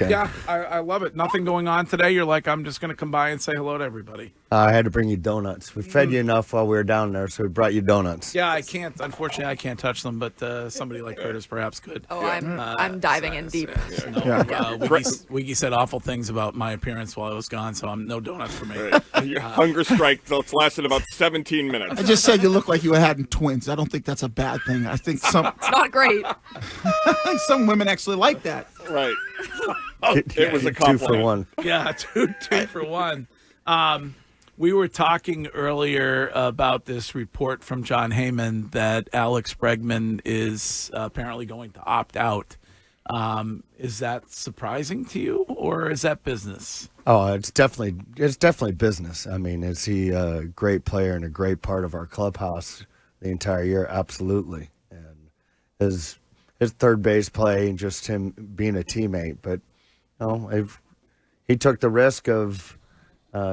Yeah, I love it. Nothing going on today. You're like, I'm just going to come by and say hello to everybody. I had to bring you donuts. We fed you enough while we were down there, so we brought you donuts. Yeah, I can't. Unfortunately, I can't touch them, but somebody like Curtis perhaps could. Oh, I'm diving in deep. Wiggy said awful things about my appearance while I was gone, so no donuts for me. Your hunger strike that's lasted about 17 minutes. I just said you look like you were having twins. I don't think that's a bad thing. I think some It's not great. some women actually like that. Right. It was a compliment. 2 for 1. Yeah, two for one. We were talking earlier about this report from John Heyman that Alex Bregman is apparently going to opt out. Is that surprising to you, or is that business? Oh, it's definitely business. I mean, is he a great player and a great part of our clubhouse the entire year? Absolutely. And his third base play and just him being a teammate, but he took the risk of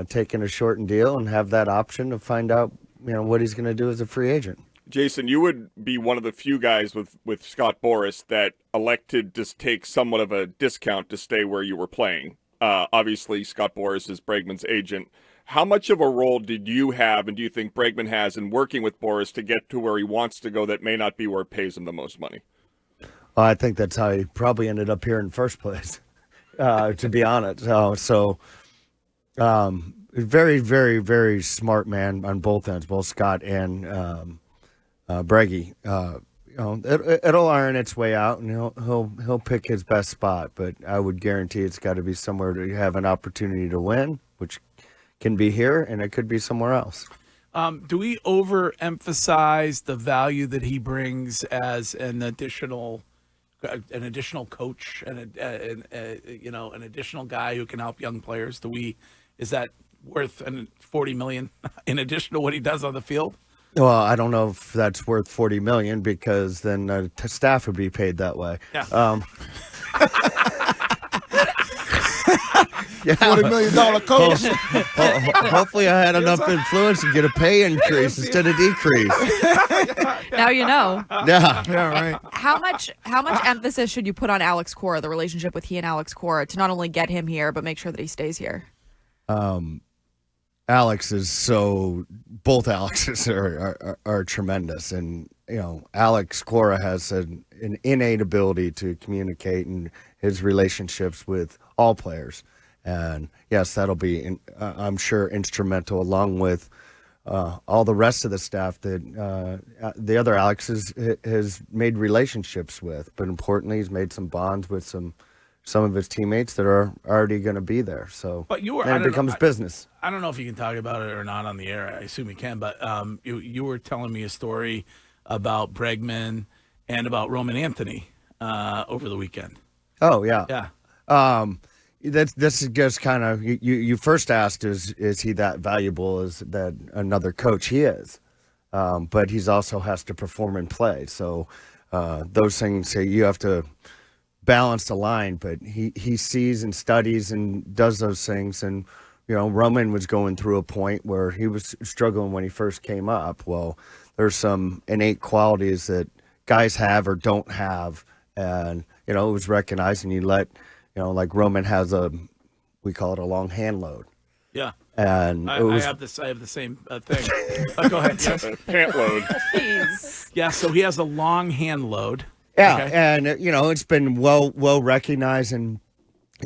taking a shortened deal and have that option to find out, what he's going to do as a free agent. Jason, you would be one of the few guys with Scott Boras that elected to take somewhat of a discount to stay where you were playing. Obviously, Scott Boras is Bregman's agent. How much of a role did you have, and do you think Bregman has, in working with Boras to get to where he wants to go that may not be where it pays him the most money? Well, I think that's how he probably ended up here in the first place, to be honest. Very, very, very smart man on both ends, both Scott and Breggy. It'll iron its way out, and he'll pick his best spot. But I would guarantee it's got to be somewhere to have an opportunity to win, which can be here, and it could be somewhere else. Do we overemphasize the value that he brings as an additional coach and an additional guy who can help young players? Is that worth $40 million in addition to what he does on the field? Well, I don't know if that's worth $40 million because then staff would be paid that way. Yeah. $40 million coach. Hopefully, I had enough influence to get a pay increase instead of decrease. Now you know. Yeah, right. How much emphasis should you put on Alex Cora, the relationship with he and Alex Cora, to not only get him here but make sure that he stays here? Alex is both Alexes are tremendous, and Alex Cora has an innate ability to communicate in his relationships with all players, and yes, that'll be I'm sure instrumental, along with all the rest of the staff that the other Alex has made relationships with, but importantly, he's made some bonds with some of his teammates that are already going to be there. So it becomes business. I don't know if you can talk about it or not on the air. I assume you can, but you were telling me a story about Bregman and about Roman Anthony over the weekend. Oh, yeah. Yeah. This is just kind of, you first asked, is he that valuable as that another coach? He is. But he's also has to perform and play. So those things, you have to balance the line, but he sees and studies and does those things. And, Roman was going through a point where he was struggling when he first came up. Well, there's some innate qualities that guys have or don't have. And, it was recognized, and you let, like Roman has we call it a long hand load. Yeah. And I have the same thing. Go ahead. Yes. Pant load. Jeez. Yeah, so he has a long hand load. Yeah, okay. And it's been well recognized and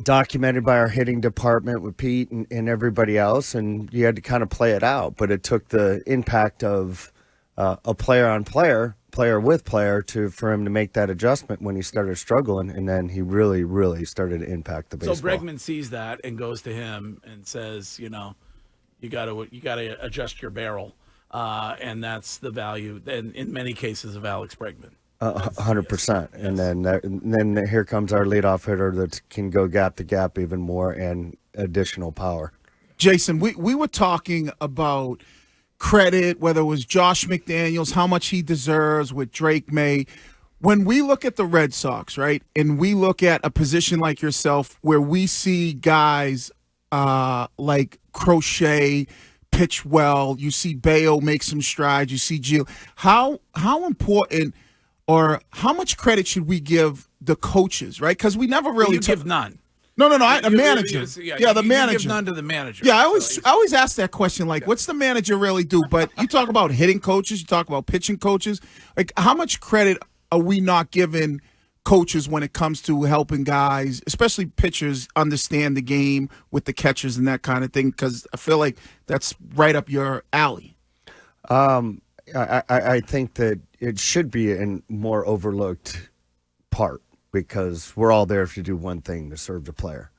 documented by our hitting department with Pete and everybody else, and you had to kind of play it out. But it took the impact of a player on player with player for him to make that adjustment when he started struggling, and then he really, really started to impact the baseball. So Bregman sees that and goes to him and says, you got to adjust your barrel, and that's the value, and in many cases, of Alex Bregman. 100%. Yes. And then here comes our leadoff hitter that can go gap to gap even more and additional power. Jason, we were talking about credit, whether it was Josh McDaniels, how much he deserves with Drake May. When we look at the Red Sox, right, and we look at a position like yourself where we see guys like Crochet pitch well, you see Bayo make some strides, you see Gio. How important or how much credit should we give the coaches, right? Because we never really give none. No. The manager. Yeah, the you manager. give none to the manager. Yeah, I always ask that question. Like, what's the manager really do? But you talk about hitting coaches, you talk about pitching coaches. Like, how much credit are we not giving coaches when it comes to helping guys, especially pitchers, understand the game with the catchers and that kind of thing? Because I feel like that's right up your alley. I think that it should be a more overlooked part because we're all there to do one thing, to serve the player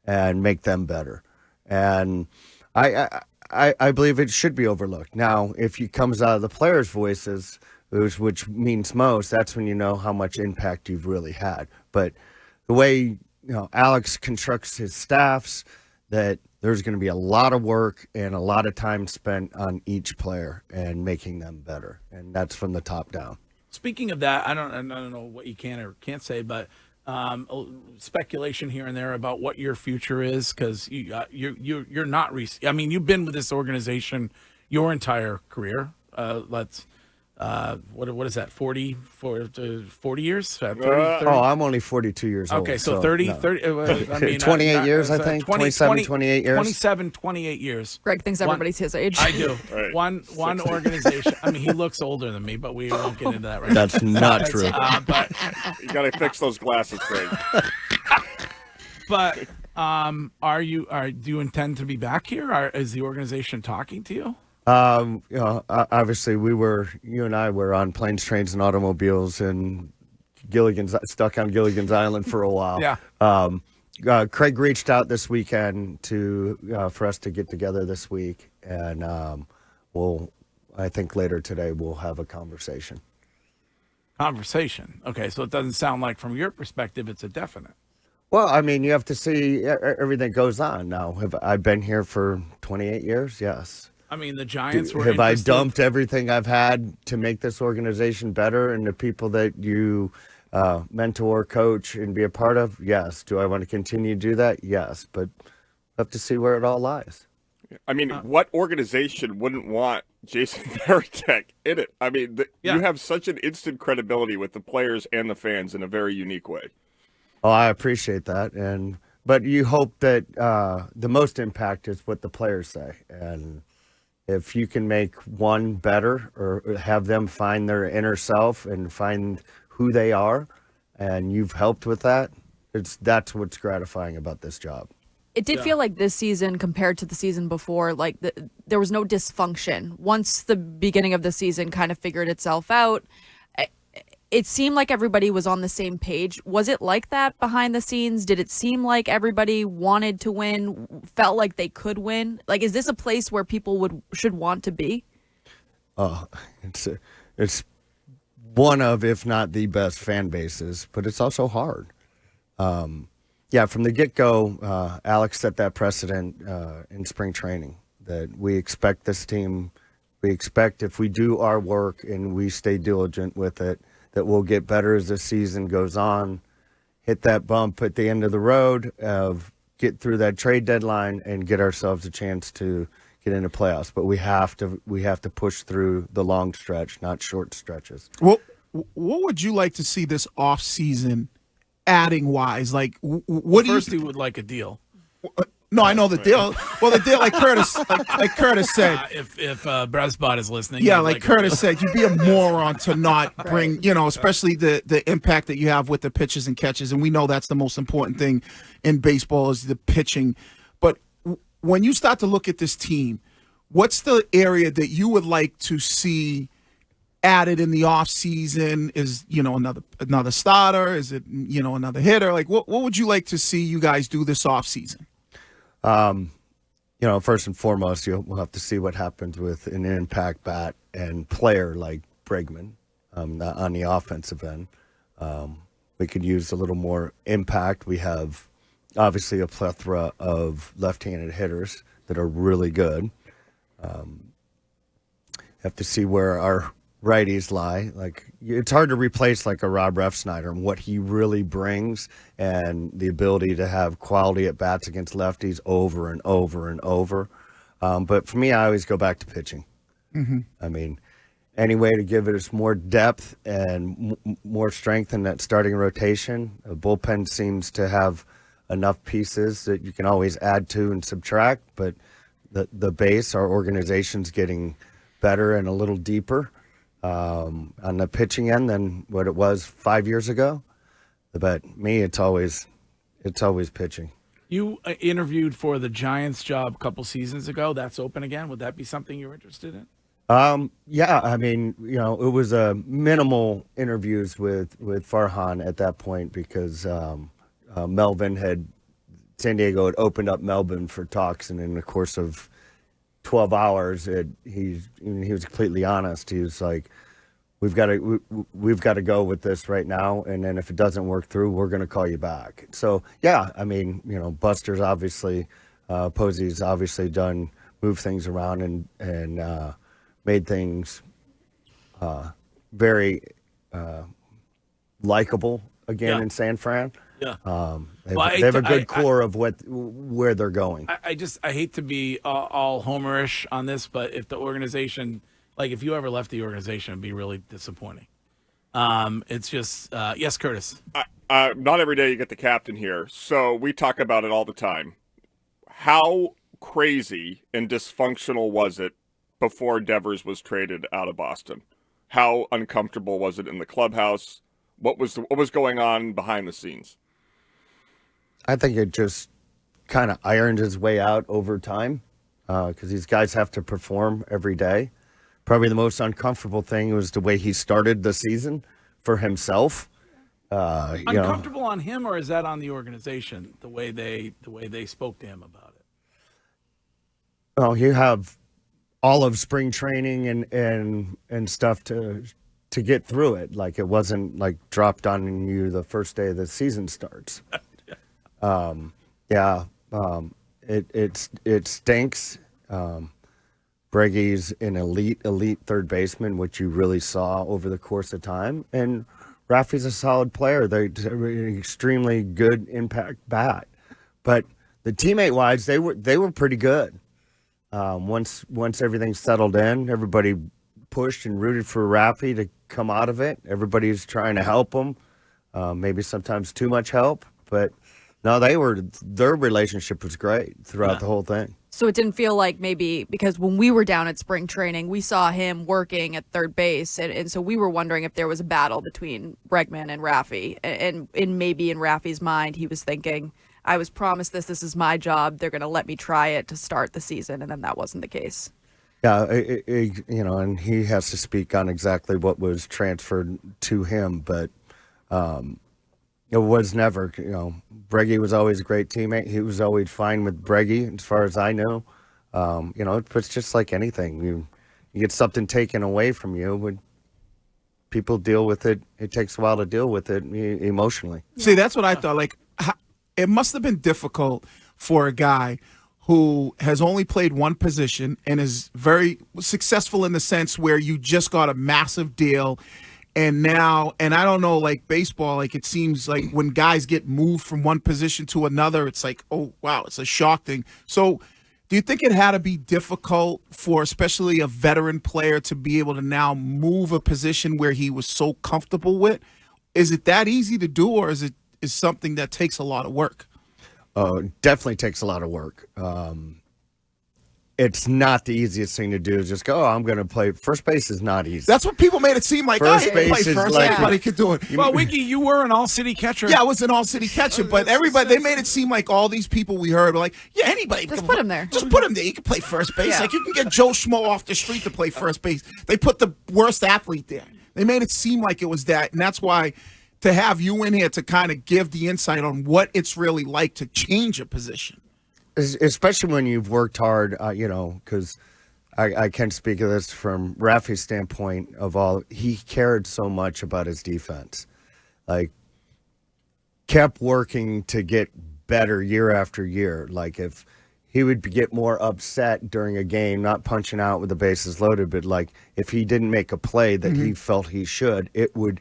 and make them better. And I believe it should be overlooked. Now, if it comes out of the players' voices, which means most, that's when you know how much impact you've really had. But the way Alex constructs his staffs, that there's going to be a lot of work and a lot of time spent on each player and making them better, and that's from the top down. Speaking of that, I don't know what you can or can't say, but speculation here and there about what your future is, because you're not. I mean, you've been with this organization your entire career. What is that, 40 years? 30? Oh, I'm only 42 years old. Okay, so 30, no. 30 I mean, 28 years, I think. 27, 28 years. 27, 28 years. Greg thinks everybody's his age. I do. Right. One organization. I mean, he looks older than me, but we won't get into that right now. That's not true. But You got to fix those glasses, Greg. But do you intend to be back here? Is the organization talking to you? Obviously, you and I were on planes, trains, and automobiles, and stuck on Gilligan's Island for a while. Yeah. Craig reached out this weekend for us to get together this week, and I think later today we'll have a conversation. Conversation. Okay, so it doesn't sound like, from your perspective, it's a definite. Well, I mean, you have to see everything goes on now. Have I been here for 28 years? Yes. I mean, the Giants were Have I interested. dumped everything I've had to make this organization better and the people that you mentor, coach, and be a part of? Yes. Do I want to continue to do that? Yes. But I have to see where it all lies. I mean, what organization wouldn't want Jason Varitek in it? I mean, you have such an instant credibility with the players and the fans in a very unique way. Oh, I appreciate that. But you hope that the most impact is what the players say. And if you can make one better or have them find their inner self and find who they are, and you've helped with that, that's what's gratifying about this job. It did feel like this season, compared to the season before, like there was no dysfunction. Once the beginning of the season kind of figured itself out, it seemed like everybody was on the same page. Was it like that behind the scenes? Did it seem like everybody wanted to win, felt like they could win? Like, is this a place where people should want to be? It's one of, if not the best fan bases, but it's also hard. From the get-go, Alex set that precedent in spring training that we expect this team, if we do our work and we stay diligent with it, that we'll get better as the season goes on, hit that bump at the end of the road, get through that trade deadline, and get ourselves a chance to get into playoffs. But we have to push through the long stretch, not short stretches. Well, what would you like to see this off season, adding wise? Like, what do you? First, he would like a deal. No, I know the deal. Well, the deal, like Curtis said. If Bresbot is listening. Yeah, like Curtis said, you'd be a moron to not bring, especially the impact that you have with the pitches and catches. And we know that's the most important thing in baseball is the pitching. But when you start to look at this team, what's the area that you would like to see added in the offseason? Is, another starter? Is it, another hitter? Like, what would you like to see you guys do this offseason? First and foremost, we'll have to see what happens with an impact bat and player like Bregman on the offensive end. We could use a little more impact. We have obviously a plethora of left-handed hitters that are really good. Have to see where our righties lie. Like, it's hard to replace like a Rob Refsnyder and what he really brings and the ability to have quality at bats against lefties over and over and over. But for me, I always go back to pitching. Mm-hmm. I mean, any way to give us more depth and more strength in that starting rotation. The bullpen seems to have enough pieces that you can always add to and subtract, but the base, our organization's getting better and a little deeper on the pitching end than what it was 5 years ago. But me, it's always pitching. You interviewed for the Giants job a couple seasons ago. That's open again. Would that be something you're interested in? Yeah, I mean, it was minimal interviews with Farhan at that point because San Diego had opened up Melbourne for talks, and in the course of 12 hours, he was completely honest. He was like, we've got to go with this right now, and then if it doesn't work through, we're going to call you back. So yeah, I mean, Buster's obviously, Posey's obviously moved things around and made things very likable again in San Fran. Yeah. They have a good core of where they're going. I hate to be all homerish on this, but if the organization, like if you ever left the organization, it'd be really disappointing. It's just, yes, Curtis. Not every day you get the captain here, so we talk about it all the time. How crazy and dysfunctional was it before Devers was traded out of Boston? How uncomfortable was it in the clubhouse? What was going on behind the scenes? I think it just kind of ironed his way out over time because these guys have to perform every day. Probably the most uncomfortable thing was the way he started the season for himself. Uncomfortable on him, or is that on the organization? The way they spoke to him about it. Well, you have all of spring training and stuff to get through it. Like it wasn't like dropped on you the first day the season starts. It stinks. Brege's an elite third baseman, which you really saw over the course of time. And Rafi's a solid player. They're an extremely good impact bat. But the teammate wise, they were pretty good. Once everything settled in, everybody pushed and rooted for Rafi to come out of it. Everybody's trying to help him. Maybe sometimes too much help, but no, their relationship was great throughout the whole thing. So it didn't feel like maybe because when we were down at spring training, we saw him working at third base. And so we were wondering if there was a battle between Bregman and Rafi. And maybe in Rafi's mind, he was thinking, I was promised this is my job. They're going to let me try it to start the season. And then that wasn't the case. Yeah, and he has to speak on exactly what was transferred to him. But it was never, Brege was always a great teammate. He was always fine with Brege, as far as I know. It's just like anything. You get something taken away from you, when people deal with it, it takes a while to deal with it emotionally. See, that's what I thought. Like, it must have been difficult for a guy who has only played one position and is very successful in the sense where you just got a massive deal. And now, and I don't know, like baseball, like it seems like when guys get moved from one position to another, it's like, oh, wow, it's a shock thing. So do you think it had to be difficult for especially a veteran player to be able to now move a position where he was so comfortable with? Is it that easy to do, or is something that takes a lot of work? It definitely takes a lot of work. It's not the easiest thing to do. Just go, I'm going to play. First base is not easy. That's what people made it seem like. First base play is first. like Anybody could do it. Well, Wiki, you were an all-city catcher. Yeah, I was an all-city catcher, but everybody, they made it seem like all these people we heard were like, yeah, anybody. Just put him there. Just put him there. He can play first base. Yeah. Like you can get Joe Schmo off the street to play first base. They put the worst athlete there. They made it seem like it was that, and that's why to have you in here to kind of give the insight on what it's really like to change a position. Especially when you've worked hard, because I can speak of this from Rafi's standpoint of all, he cared so much about his defense. Like, kept working to get better year after year. Like, if he would get more upset during a game, not punching out with the bases loaded, but like if he didn't make a play that he felt he should, it would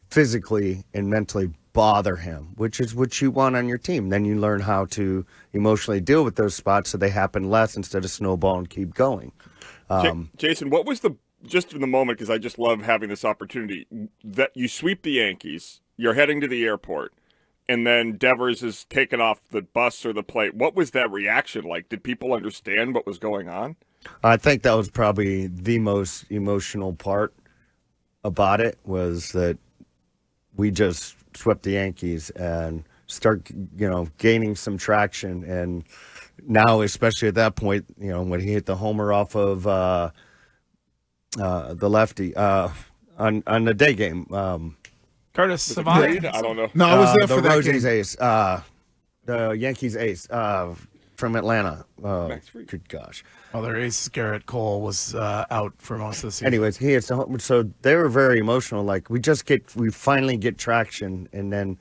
physically and mentally bother him, which is what you want on your team. Then you learn how to emotionally deal with those spots so they happen less instead of snowball and keep going. Jason, what was just in the moment, because I just love having this opportunity, that you sweep the Yankees, you're heading to the airport, and then Devers is taken off the bus or the plate. What was that reaction like? Did people understand what was going on? I think that was probably the most emotional part about it, was that we just swept the Yankees and start, gaining some traction. And now, especially at that point, when he hit the homer off of the lefty on the day game. Curtis Savant. I don't know. No, I was there the for that Rosie's game. ace, the Yankees ace from Atlanta. Max Fried. Good gosh. Well, their ace Garrett Cole was out for most of the season. Anyways, he hits the home, so they were very emotional. Like, we finally get traction, and then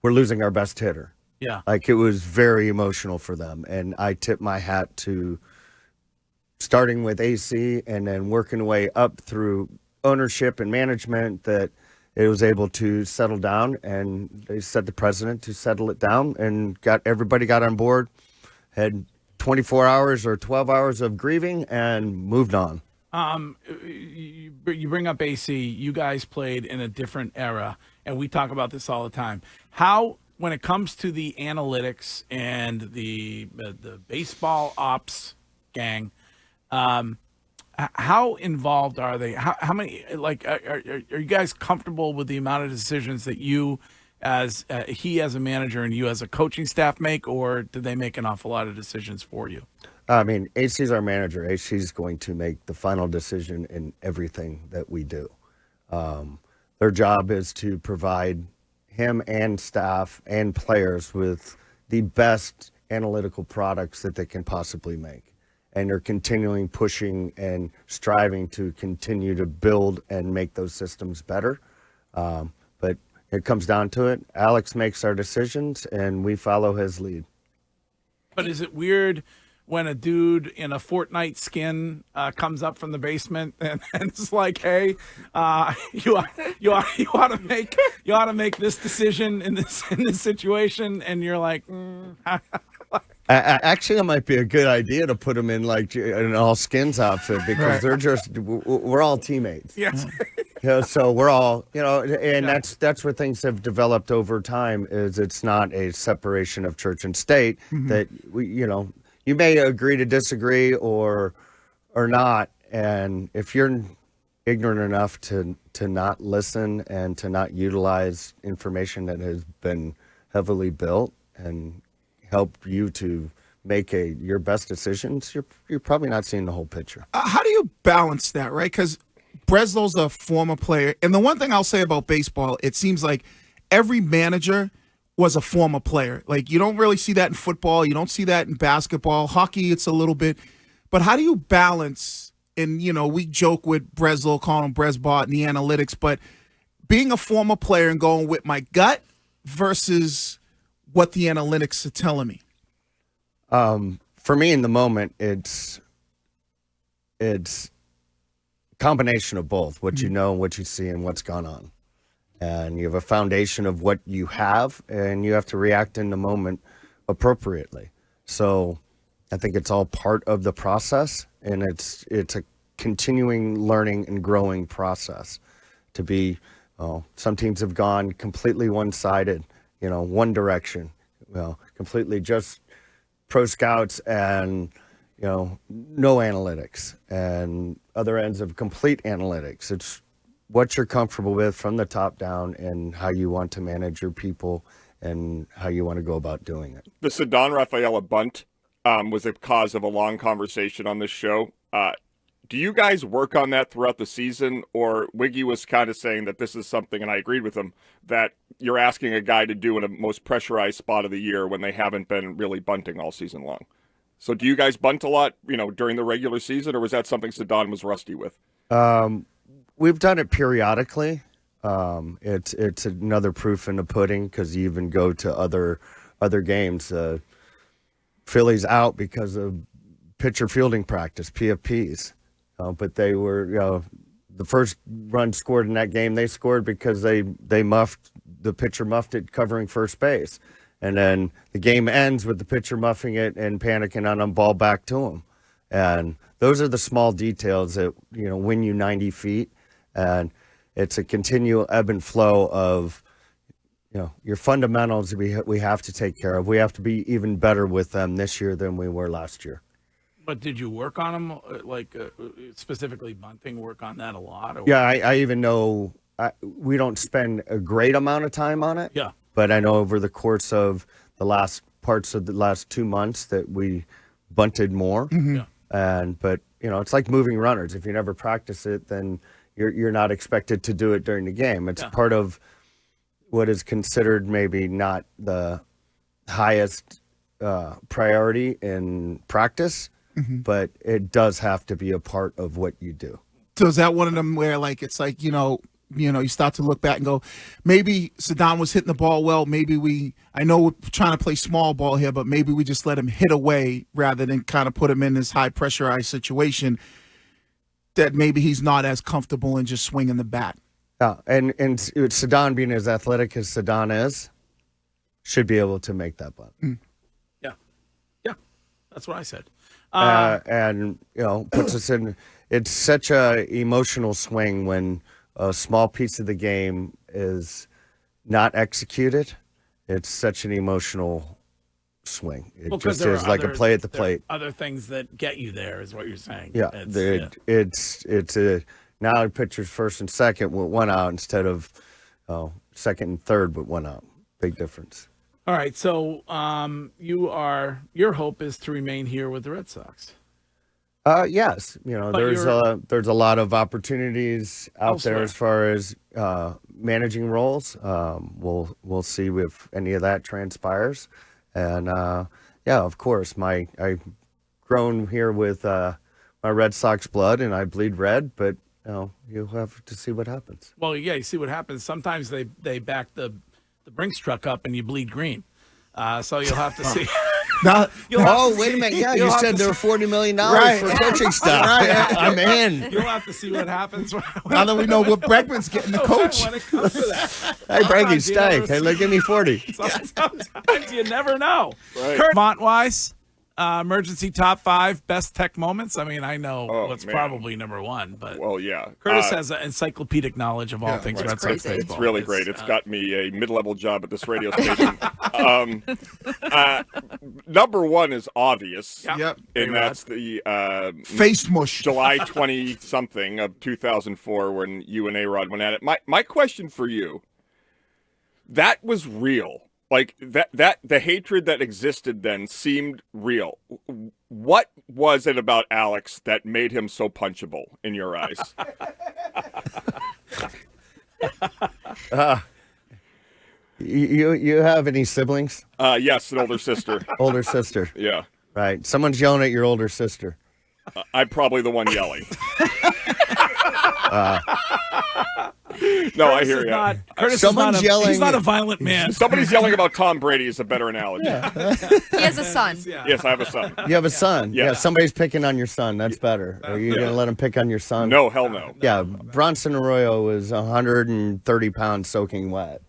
we're losing our best hitter. Yeah. Like, it was very emotional for them, and I tip my hat to starting with AC and then working way up through ownership and management, that it was able to settle down, and they set the precedent to settle it down, and everybody got on board, had 24 hours or 12 hours of grieving, and moved on. You bring up AC. You guys played in a different era, and we talk about this all the time. How, when it comes to the analytics and the baseball ops gang, how involved are they? How many? Like, are you guys comfortable with the amount of decisions that you, as he as a manager and you as a coaching staff make, or do they make an awful lot of decisions for you? I mean, AC's our manager. AC's going to make the final decision in everything that we do. Their job is to provide him and staff and players with the best analytical products that they can possibly make. And they're continuing pushing and striving to continue to build and make those systems better. But it comes down to it. Alex makes our decisions, and we follow his lead. But is it weird when a dude in a Fortnite skin comes up from the basement and it's like, "Hey, you ought to make this decision in this situation," and you're like, Actually, it might be a good idea to put them in like an all skins outfit, because we're all teammates. yes. So we're all, and that's where things have developed over time. Is it's not a separation of church and state. That you may agree to disagree or not, and if you're ignorant enough to not listen and to not utilize information that has been heavily built and help you to make your best decisions, you're probably not seeing the whole picture. How do you balance that, right? Because Breslow's a former player, and the one thing I'll say about baseball, it seems like every manager was a former player. Like, you don't really see that in football, you don't see that in basketball, hockey, it's a little bit. But how do you balance? And we joke with Breslow, calling him Bresbot and the analytics, but being a former player and going with my gut versus what the analytics are telling me. For me, in the moment, it's combination of both, what you know and what you see and what's gone on. And you have a foundation of what you have, and you have to react in the moment appropriately. So I think it's all part of the process, and it's a continuing learning and growing process. To be, some teams have gone completely one-sided, one direction, completely just pro scouts and, no analytics, and other ends of complete analytics. It's what you're comfortable with from the top down, and how you want to manage your people and how you want to go about doing it. The Ceddanne Rafaela bunt was a cause of a long conversation on this show. Do you guys work on that throughout the season, or Wiggy was kind of saying that this is something, and I agreed with him, that you're asking a guy to do in a most pressurized spot of the year when they haven't been really bunting all season long? So do you guys bunt a lot, during the regular season, or was that something Ceddanne was rusty with? We've done it periodically. It's another proof in the pudding, because you even go to other games. Philly's out because of pitcher fielding practice, PFPs. But they were, the first run scored in that game, they scored because the pitcher muffed it covering first base. And then the game ends with the pitcher muffing it and panicking on a ball back to him. And those are the small details that, win you 90 feet. And it's a continual ebb and flow of your fundamentals we have to take care of. We have to be even better with them this year than we were last year. But did you work on them, specifically bunting, work on that a lot? Or Yeah, I even know we don't spend a great amount of time on it. Yeah. But I know over the course of the last 2 months that we bunted more. Yeah. But it's like moving runners. If you never practice it, then you're not expected to do it during the game. It's part of what is considered maybe not the highest priority in practice, but it does have to be a part of what you do. So is that one of them where it's like, you start to look back and go, maybe Saddam was hitting the ball well. Maybe I know we're trying to play small ball here, but maybe we just let him hit away rather than kind of put him in this high pressurized situation that maybe he's not as comfortable in just swinging the bat. Yeah, and Saddam, being as athletic as Saddam is, should be able to make that bunt. Yeah. That's what I said. And puts us in. It's such a emotional swing when a small piece of the game is not executed. It's such an emotional swing. It just is like a play at the plate. Other things that get you there is what you're saying. Yeah, it's a now the pitcher's first and second with one out instead of second and third with one out. Big difference. All right, so your hope is to remain here with the Red Sox. Yes, there's a lot of opportunities out there as far as managing roles. We'll see if any of that transpires, and of course, I've grown here with my Red Sox blood, and I bleed red, but you'll have to see what happens. Well, yeah, you see what happens. Sometimes they back the Brinks truck up and you bleed green, so you'll have to see. Wait a minute. Yeah, you said there were $40 million for coaching stuff. I'm in. You'll have to see what happens. Now that we know what Bregman's getting the coach. When it comes to that. Hey, Bregman, stay. Hey, give me 40. Sometimes you never know. Right. Kurt Montwise, emergency top 5 best tech moments. I mean, I know what's probably number 1, but Curtis has an encyclopedic knowledge of all things Red Sox baseball. It's really great. It's got me a mid-level job at this radio station. Number 1 is obvious. Yep. And that's the face mush. July 20-something of 2004 when you and A-Rod went at it. My question for you, that was real. Like that the hatred that existed then seemed real. What was it about Alex that made him so punchable in your eyes? You have any siblings? Yes, an older sister. Older sister. Yeah. Right. Someone's yelling at your older sister. I'm probably the one yelling. No, I hear you. Curtis Someone's yelling. He's not a violent man. Somebody's yelling about Tom Brady is a better analogy. He has a son. Yes, I have a son. You have a son. Yeah. Yeah, somebody's picking on your son. That's better. Are you going to let him pick on your son? No, hell no. Yeah, Bronson Arroyo was 130 pounds soaking wet.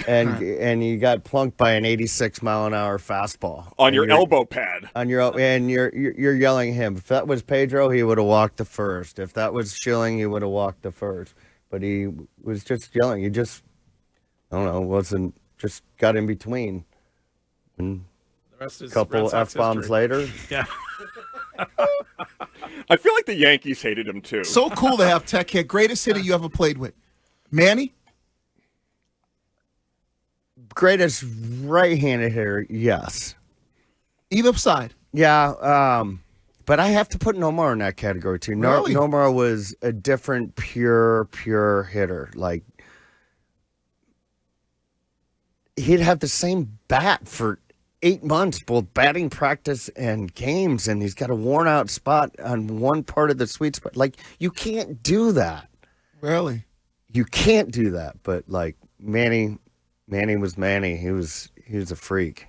And you got plunked by an 86-mile-an-hour fastball On your elbow pad. You're yelling at him. If that was Pedro, he would have walked to first. If that was Schilling, he would have walked to first. But he was just yelling. He just, I don't know, just got in between. And The rest is a couple Red Sox F-bombs history. later. Yeah. I feel like the Yankees hated him too. So cool to have Tech here. Greatest hitter you ever played with? Manny? Greatest right-handed hitter, yes. Either side. Yeah, but I have to put Nomar in that category too. Really? Nomar was a different, pure hitter. Like, he'd have the same bat for 8 months, both batting practice and games, and he's got a worn-out spot on one part of the sweet spot. Like, you can't do that. Really? You can't do that. But like Manny was Manny. He was a freak.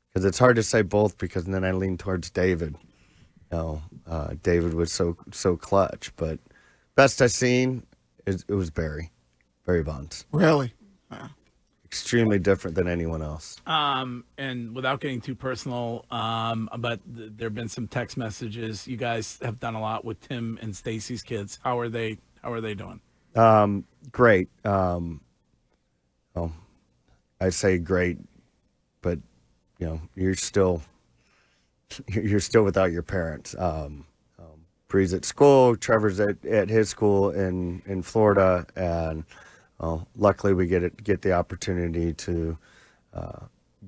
Because it's hard to say both. Because then I lean towards David. David was so clutch. But best I've seen it was Barry Bonds. Really? Wow. Extremely different than anyone else. And without getting too personal, but there have been some text messages. You guys have done a lot with Tim and Stacy's kids. How are they doing? Great. I say great, but you're still without your parents. Bree's at school, Trevor's at his school in Florida, and luckily we get the opportunity to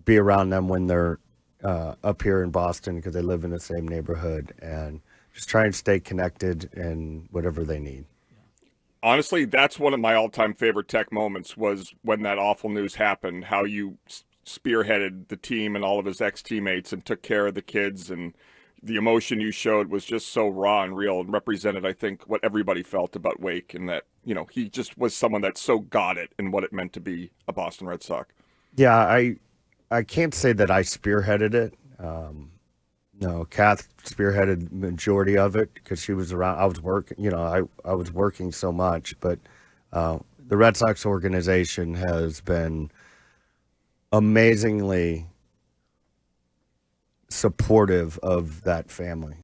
be around them when they're up here in Boston because they live in the same neighborhood, and just try and stay connected in whatever they need. Honestly, that's one of my all-time favorite Tech moments was when that awful news happened, how you spearheaded the team and all of his ex-teammates and took care of the kids, and the emotion you showed was just so raw and real and represented, I think, what everybody felt about Wake, and that, he just was someone that so got it and what it meant to be a Boston Red Sox. Yeah, I can't say that I spearheaded it. No, Capt spearheaded majority of it because she was around. I was working, I was working so much, but the Red Sox organization has been amazingly supportive of that family.